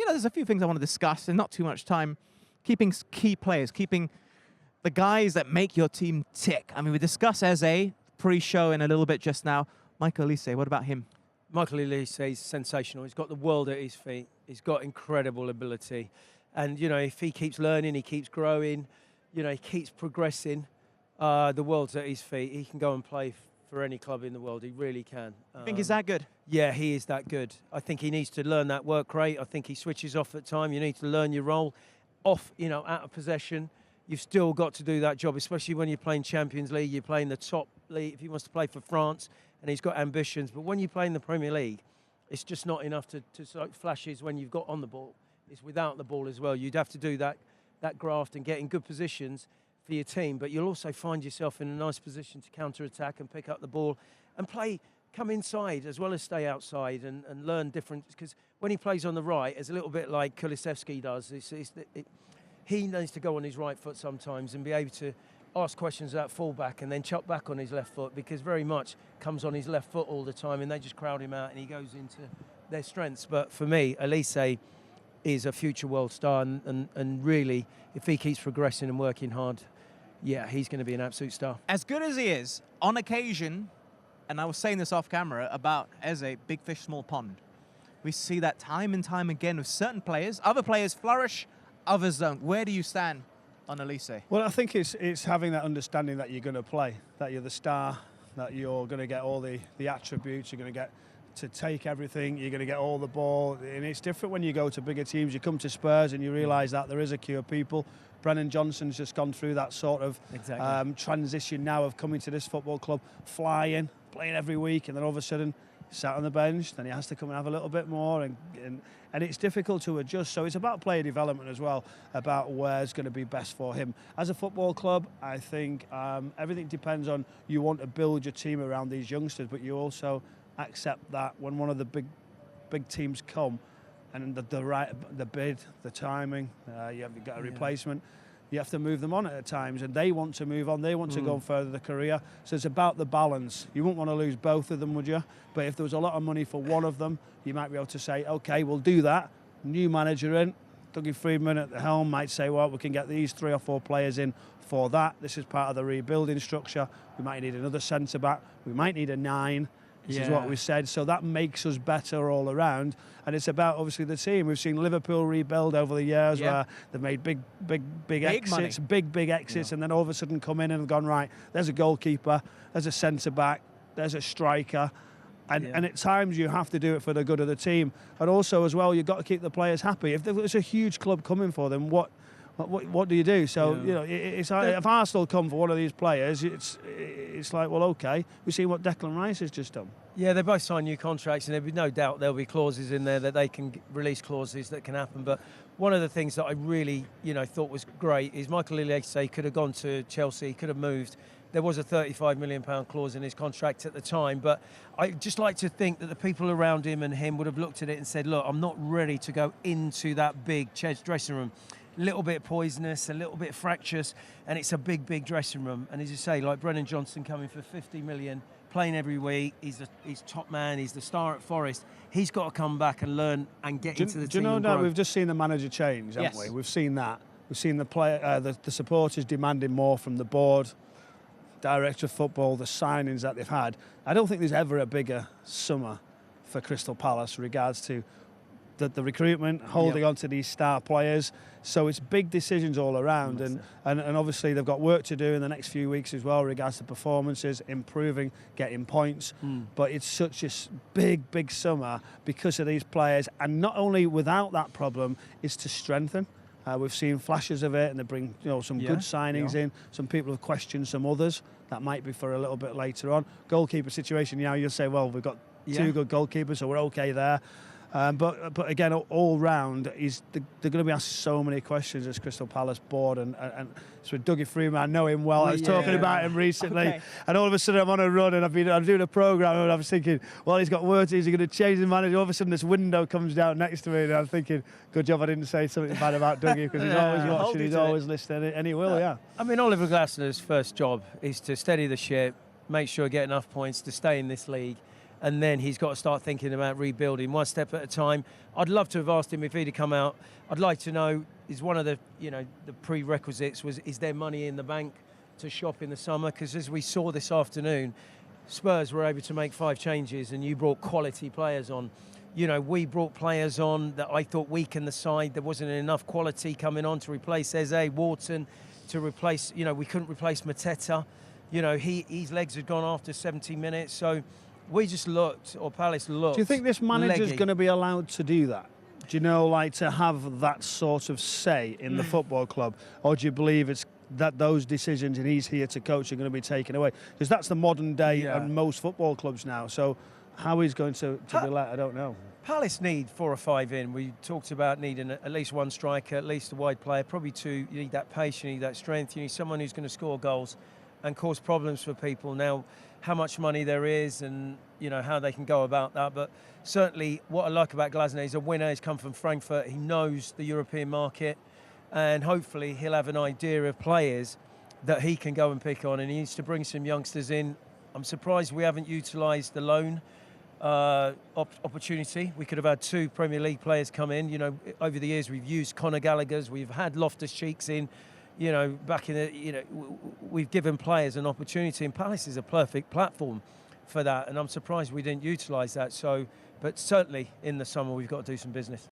there's a few things I want to discuss and not too much time. Keeping key players, keeping the guys that make your team tick. I mean, we discussed Eze pre-show in a little bit just now. Michael Olise, what about him? Michael Olise is sensational. He's got the world at his feet. He's got incredible ability. And, if he keeps learning, he keeps growing, he keeps progressing, the world's at his feet. He can go and play for any club in the world. He really can. You think he's that good? Yeah, he is that good. I think he needs to learn that work rate. I think he switches off at time. You need to learn your role. Off, out of possession. You've still got to do that job, especially when you're playing Champions League, you're playing the top league. If he wants to play for France, and he's got ambitions, but when you play in the Premier League, it's just not enough to flashes when you've got on the ball. It's without the ball as well. You'd have to do that graft and get in good positions for your team, but you'll also find yourself in a nice position to counter-attack and pick up the ball and come inside as well as stay outside and learn different, because when he plays on the right, it's a little bit like Kulusevski does. He needs to go on his right foot sometimes and be able to ask questions about fullback and then chop back on his left foot, because very much comes on his left foot all the time and they just crowd him out and he goes into their strengths. But for me, Olise is a future world star and really, if he keeps progressing and working hard, yeah, he's going to be an absolute star. As good as he is, on occasion, and I was saying this off camera about Eze, big fish, small pond. We see that time and time again with certain players. Other players flourish, others don't. Where do you stand on Olise? Well, I think it's having that understanding that you're going to play, that you're the star, that you're going to get all the attributes, you're going to get to take everything, you're going to get all the ball. And it's different when you go to bigger teams. You come to Spurs and you realise that there is a queue of people. Brennan Johnson's just gone through that sort of transition now of coming to this football club, flying, playing every week, and then all of a sudden sat on the bench, then he has to come and have a little bit more, and it's difficult to adjust. So it's about player development as well, about where's going to be best for him. As a football club, I think everything depends on, you want to build your team around these youngsters, but you also accept that when one of the big teams come, and the bid, the timing, you've got a replacement, you have to move them on at times, and they want to move on, they want to go further the career. So it's about the balance. You wouldn't want to lose both of them, would you? But if there was a lot of money for one of them, you might be able to say, okay, we'll do that. New manager in, Dougie Freedman at the helm might say, well, we can get these 3 or 4 players in for that. This is part of the rebuilding structure. We might need another centre-back. We might need a 9. This is what we said. So that makes us better all around. And it's about, obviously, the team. We've seen Liverpool rebuild over the years where they've made big exits, big exits, and then all of a sudden come in and have gone, right, there's a goalkeeper, there's a centre-back, there's a striker. And at times you have to do it for the good of the team. And also, as well, you've got to keep the players happy. If there's a huge club coming for them, what do you do? So, it's if Arsenal come for one of these players, it's like, well, okay. We've seen what Declan Rice has just done. Yeah, they both signed new contracts, and there'll be no doubt there'll be clauses in there that they can release clauses that can happen. But one of the things that I really, thought was great is Michael Olise could have gone to Chelsea, could have moved. There was a £35 million clause in his contract at the time, but I just like to think that the people around him and him would have looked at it and said, look, I'm not ready to go into that big dressing room. A little bit poisonous, a little bit fractious, and it's a big dressing room. And as you say, like Brennan Johnson coming for 50 million, playing every week, he's top man, he's the star at Forest. He's got to come back and learn and get into the team. Do you know that we've just seen the manager change, haven't we? We've seen that. We've seen the supporters demanding more from the board, director of football, the signings that they've had. I don't think there's ever a bigger summer for Crystal Palace regards to the recruitment, holding on to these star players. So it's big decisions all around, and obviously they've got work to do in the next few weeks as well regards to performances, improving, getting points. But it's such a big summer because of these players, and not only without that problem, is to strengthen. We've seen flashes of it, and they bring some good signings in. Some people have questioned some others. That might be for a little bit later on. Goalkeeper situation, you'll say, well, we've got 2 good goalkeepers, so we're okay there. But again, all round, they're going to be asked so many questions as Crystal Palace board, and so Dougie Freeman, I know him well. I was talking about him recently, and all of a sudden I'm on a run, and I'm doing a programme, and I was thinking, well, he's got words, is he going to change the manager? All of a sudden this window comes down next to me, and I'm thinking, good job I didn't say something bad about Dougie, because he's always watching, he's always listening, and he will, I mean, Oliver Glasner's first job is to steady the ship, make sure I get enough points to stay in this league, and then he's got to start thinking about rebuilding one step at a time. I'd love to have asked him if he'd have come out. I'd like to know, is one of the, the prerequisites was, is there money in the bank to shop in the summer? Because as we saw this afternoon, Spurs were able to make 5 changes, and you brought quality players on. We brought players on that I thought weakened the side. There wasn't enough quality coming on to replace Eze, Wharton, to replace, we couldn't replace Mateta. His legs had gone after 70 minutes. So we just looked, or Palace looked. Do you think this manager's leggy. going to be allowed to do that? Do you know, like, to have that sort of say in the football club? Or do you believe it's that those decisions, and he's here to coach, are going to be taken away? Because that's the modern day and most football clubs now. So how he's going to be let, I don't know. Palace need 4 or 5 in. We talked about needing at least 1 striker, at least a wide player, probably 2. You need that pace, you need that strength, you need someone who's going to score goals and cause problems for people. Now, how much money there is and, how they can go about that. But certainly what I like about Glasner, he's a winner. He's come from Frankfurt. He knows the European market. And hopefully he'll have an idea of players that he can go and pick on. And he needs to bring some youngsters in. I'm surprised we haven't utilised the loan opportunity. We could have had 2 Premier League players come in. Over the years we've used Conor Gallagher's, we've had Loftus-Cheeks in, back in the, we've given players an opportunity, and Palace is a perfect platform for that, and I'm surprised we didn't utilise that. So, but certainly in the summer we've got to do some business.